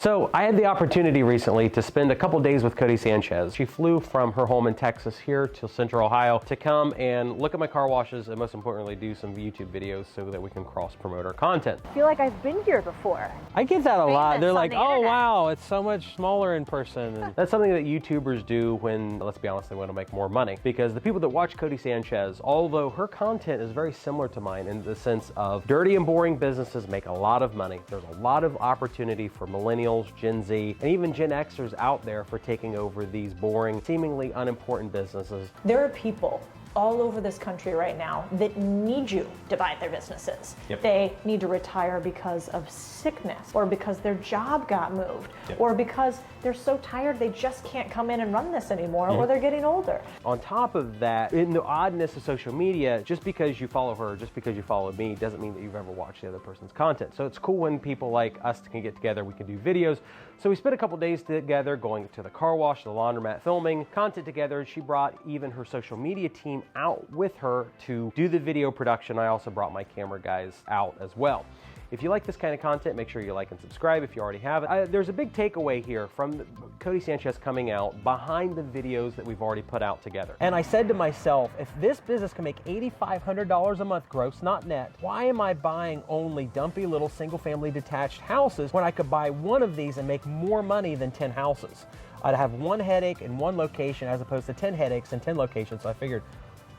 So I had the opportunity recently to spend a couple days with Cody Sanchez. She flew from her home in Texas here to Central Ohio to come and look at my car washes and most importantly do some YouTube videos so that we can cross promote our content. I feel like I've been here before. I get that a lot. They're like, oh internet. wow, it's so much smaller in person. And That's something that YouTubers do when, let's be honest, they want to make more money. Because the people that watch Cody Sanchez, although her content is very similar to mine in the sense of dirty and boring businesses make a lot of money. There's a lot of opportunity for millennials, Gen Z, and even Gen Xers out there for taking over these boring, seemingly unimportant businesses. There are people all over this country right now that need you to buy their businesses. Yep. They need to retire because of sickness, or because their job got moved, Yep. or because they're so tired they just can't come in and run this anymore, or they're getting older. On top of that, in the oddness of social media, just because you follow her, just because you follow me, doesn't mean that you've ever watched the other person's content. So it's cool when people like us can get together, we can do videos. So we spent a couple days together going to the car wash, the laundromat, filming content together. She brought even her social media team out with her to do the video production. I also brought my camera guys out as well. If you like this kind of content, make sure you like and subscribe if you already have it. There's a big takeaway here from Cody Sanchez coming out behind the videos that we've already put out together. And I said to myself, if this business can make $8,500 a month gross, not net, why am I buying only dumpy little single family detached houses when I could buy one of these and make more money than 10 houses? I'd have one headache in one location as opposed to 10 headaches in 10 locations. So I figured,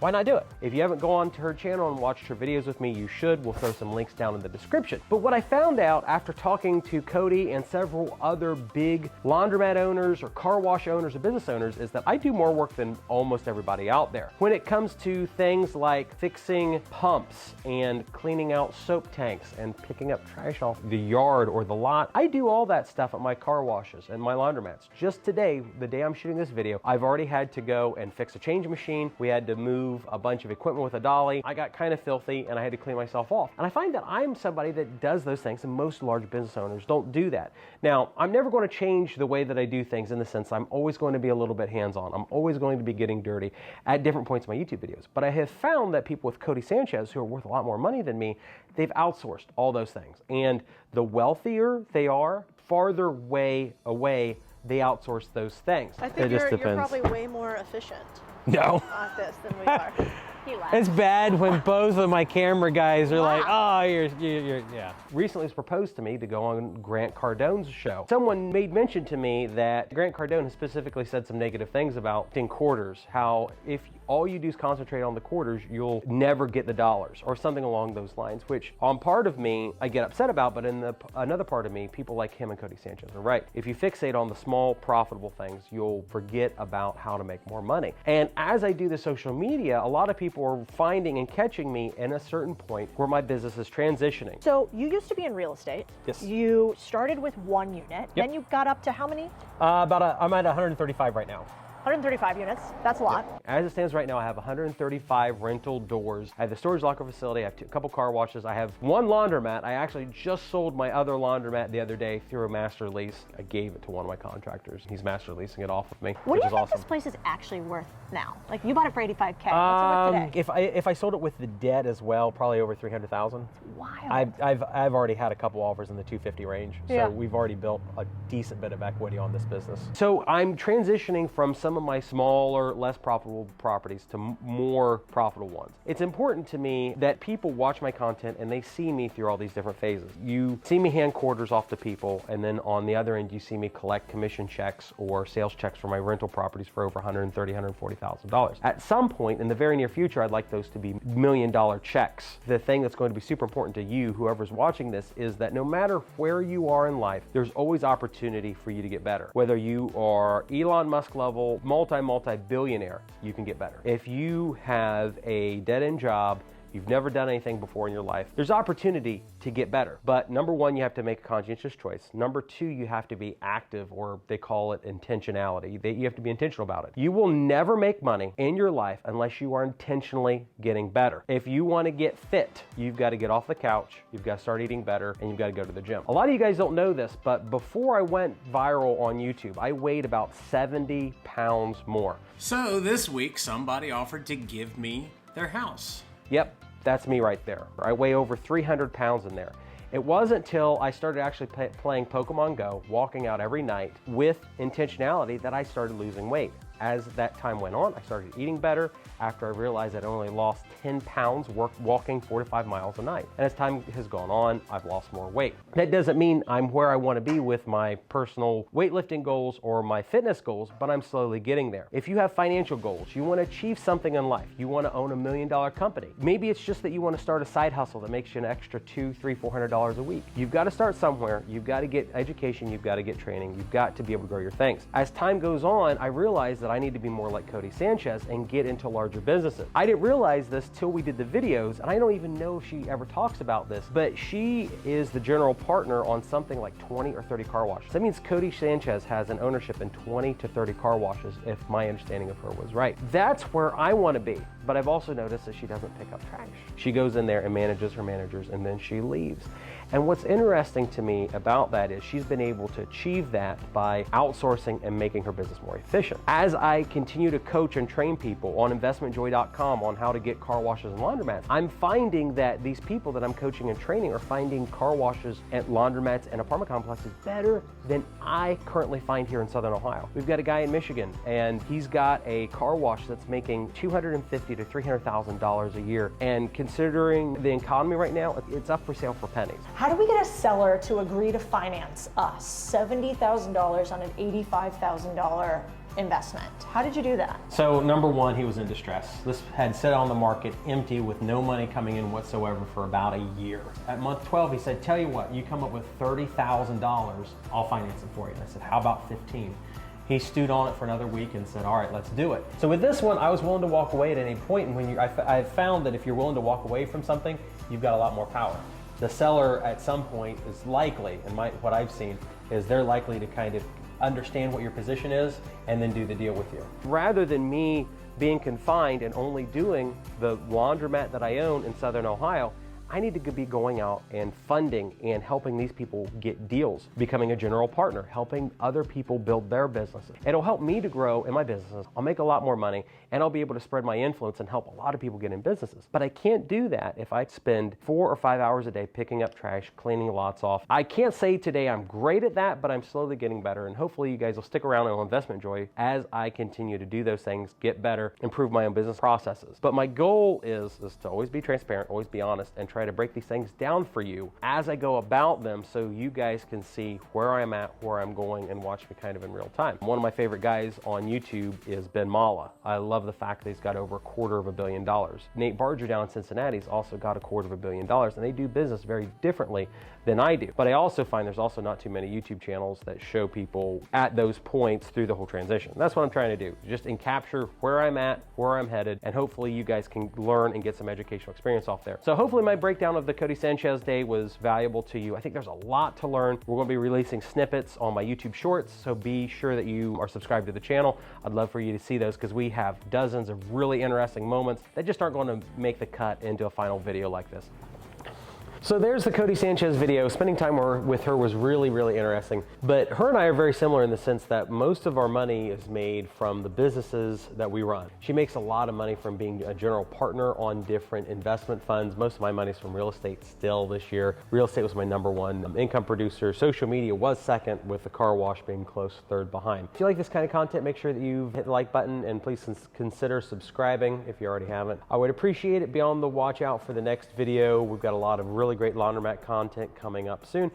why not do it? If you haven't gone to her channel and watched her videos with me, you should. We'll throw some links down in the description. But what I found out after talking to Cody and several other big laundromat owners or car wash owners or business owners is that I do more work than almost everybody out there. When it comes to things like fixing pumps and cleaning out soap tanks and picking up trash off the yard or the lot, I do all that stuff at my car washes and my laundromats. Just today, the day I'm shooting this video, I've already had to go and fix a change machine. We had to move a bunch of equipment with a dolly. I got kind of filthy and I had to clean myself off. And I find that I'm somebody that does those things and most large business owners don't do that. Now, I'm never going to change the way that I do things in the sense I'm always going to be a little bit hands-on. I'm always going to be getting dirty at different points in my YouTube videos. But I have found that people with Cody Sanchez who are worth a lot more money than me, they've outsourced all those things. And the wealthier they are, farther way away, they outsource those things. I think you're probably way more efficient No. at this than we are. He laughed. It's bad when both of my camera guys are like, oh, you're, yeah. Recently it was proposed to me to go on Grant Cardone's show. Someone made mention to me that Grant Cardone has specifically said some negative things about in quarters, how if all you do is concentrate on the quarters, you'll never get the dollars or something along those lines, which on part of me, I get upset about, but in another part of me, people like him and Cody Sanchez are right. If you fixate on the small profitable things, you'll forget about how to make more money. And as I do the social media, a lot of people are finding and catching me in a certain point where my business is transitioning. So you used to be in real estate. Yes. You started with one unit, then you got up to how many? I'm at 135 right now. 135 units, that's a lot. As it stands right now, I have 135 rental doors. I have the storage locker facility, I have a couple car washes, I have one laundromat. I actually just sold my other laundromat the other day through a master lease. I gave it to one of my contractors. He's master leasing it off with me, What which do is you think awesome. this place is actually worth now? Like, you bought it for 85K, what's it worth today? If I sold it with the debt as well, probably over 300,000. Wild. I've already had a couple offers in the 250 range, so Yeah. we've already built a decent bit of equity on this business. So I'm transitioning from some of my smaller, less profitable properties to more profitable ones. It's important to me that people watch my content and they see me through all these different phases. You see me hand quarters off to people, and then on the other end, you see me collect commission checks or sales checks for my rental properties for over $130,000, $140,000. At some point in the very near future, I'd like those to be $1 million checks. The thing that's going to be super important to you, whoever's watching this, is that no matter where you are in life, there's always opportunity for you to get better. Whether you are Elon Musk level, multi-billionaire, you can get better. If you have a dead-end job, you've never done anything before in your life, there's opportunity to get better. But number one, you have to make a conscientious choice. Number two, you have to be active, or they call it intentionality. You have to be intentional about it. You will never make money in your life unless you are intentionally getting better. If you want to get fit, you've got to get off the couch, you've got to start eating better, and you've got to go to the gym. A lot of you guys don't know this, but before I went viral on YouTube, I weighed about 70 pounds more. So this week, somebody offered to give me their house. Yep, that's me right there. I weigh over 300 pounds in there. It wasn't until I started actually playing Pokemon Go, walking out every night with intentionality, that I started losing weight. As that time went on, I started eating better after I realized that I only lost 10 pounds walking 4 to 5 miles a night. And as time has gone on, I've lost more weight. That doesn't mean I'm where I want to be with my personal weightlifting goals or my fitness goals, but I'm slowly getting there. If you have financial goals, you want to achieve something in life, you want to own $1 million company. Maybe it's just that you want to start a side hustle that makes you an extra $200, $300, $400 a week. You've got to start somewhere. You've got to get education. You've got to get training. You've got to be able to grow your things. As time goes on, I realized that I need to be more like Cody Sanchez and get into larger businesses. I didn't realize this till we did the videos, and I don't even know if she ever talks about this, but she is the general partner on something like 20 or 30 car washes. That means Cody Sanchez has an ownership in 20 to 30 car washes, if my understanding of her was right. That's where I want to be, but I've also noticed that she doesn't pick up trash. She goes in there and manages her managers, and then she leaves. And what's interesting to me about that is she's been able to achieve that by outsourcing and making her business more efficient. As I continue to coach and train people on investmentjoy.com on how to get car washes and laundromats, I'm finding that these people that I'm coaching and training are finding car washes and laundromats and apartment complexes better than I currently find here in Southern Ohio. We've got a guy in Michigan, and he's got a car wash that's making $250,000 to $300,000 a year. And considering the economy right now, it's up for sale for pennies. How do we get a seller to agree to finance us $70,000 on an $85,000 investment? How did you do that? So number one, he was in distress. This had sat on the market empty with no money coming in whatsoever for about a year. At month 12, he said, tell you what, you come up with $30,000, I'll finance it for you. And I said, how about 15? He stewed on it for another week and said, all right, let's do it. So with this one, I was willing to walk away at any point. And when I've found that if you're willing to walk away from something, you've got a lot more power. The seller at some point is likely, and what I've seen, is they're likely to kind of understand what your position is and then do the deal with you. Rather than me being confined and only doing the laundromat that I own in Southern Ohio, I need to be going out and funding and helping these people get deals, becoming a general partner, helping other people build their businesses. It'll help me to grow in my businesses. I'll make a lot more money, and I'll be able to spread my influence and help a lot of people get in businesses. But I can't do that if I spend 4 or 5 hours a day picking up trash, cleaning lots off. I can't say today I'm great at that, but I'm slowly getting better, and hopefully you guys will stick around on Investment Joy as I continue to do those things, get better, improve my own business processes. But my goal is to always be transparent, always be honest, and try to break these things down for you as I go about them so you guys can see where I'm at, where I'm going, and watch me kind of in real time. One of my favorite guys on YouTube is Ben Mala. I love the fact that he's got over $250 million. Nate Barger down in Cincinnati's also got $250 million, and they do business very differently than I do. But I also find there's also not too many YouTube channels that show people at those points through the whole transition. That's what I'm trying to do, just capture where I'm at, where I'm headed, and hopefully you guys can learn and get some educational experience off there. So hopefully my breakdown of the Cody Sanchez day was valuable to you. I think there's a lot to learn. We're going to be releasing snippets on my YouTube shorts, so be sure that you are subscribed to the channel. I'd love for you to see those because we have dozens of really interesting moments that just aren't going to make the cut into a final video like this. So there's the Cody Sanchez video. Spending time with her was really, really interesting. But her and I are very similar in the sense that most of our money is made from the businesses that we run. She makes a lot of money from being a general partner on different investment funds. Most of my money is from real estate still this year. Real estate was my #1 income producer. Social media was second, with the car wash being close third behind. If you like this kind of content, make sure that you hit the like button and please consider subscribing if you already haven't. I would appreciate it. Be on the watch out for the next video. We've got a lot of really great laundromat content coming up soon.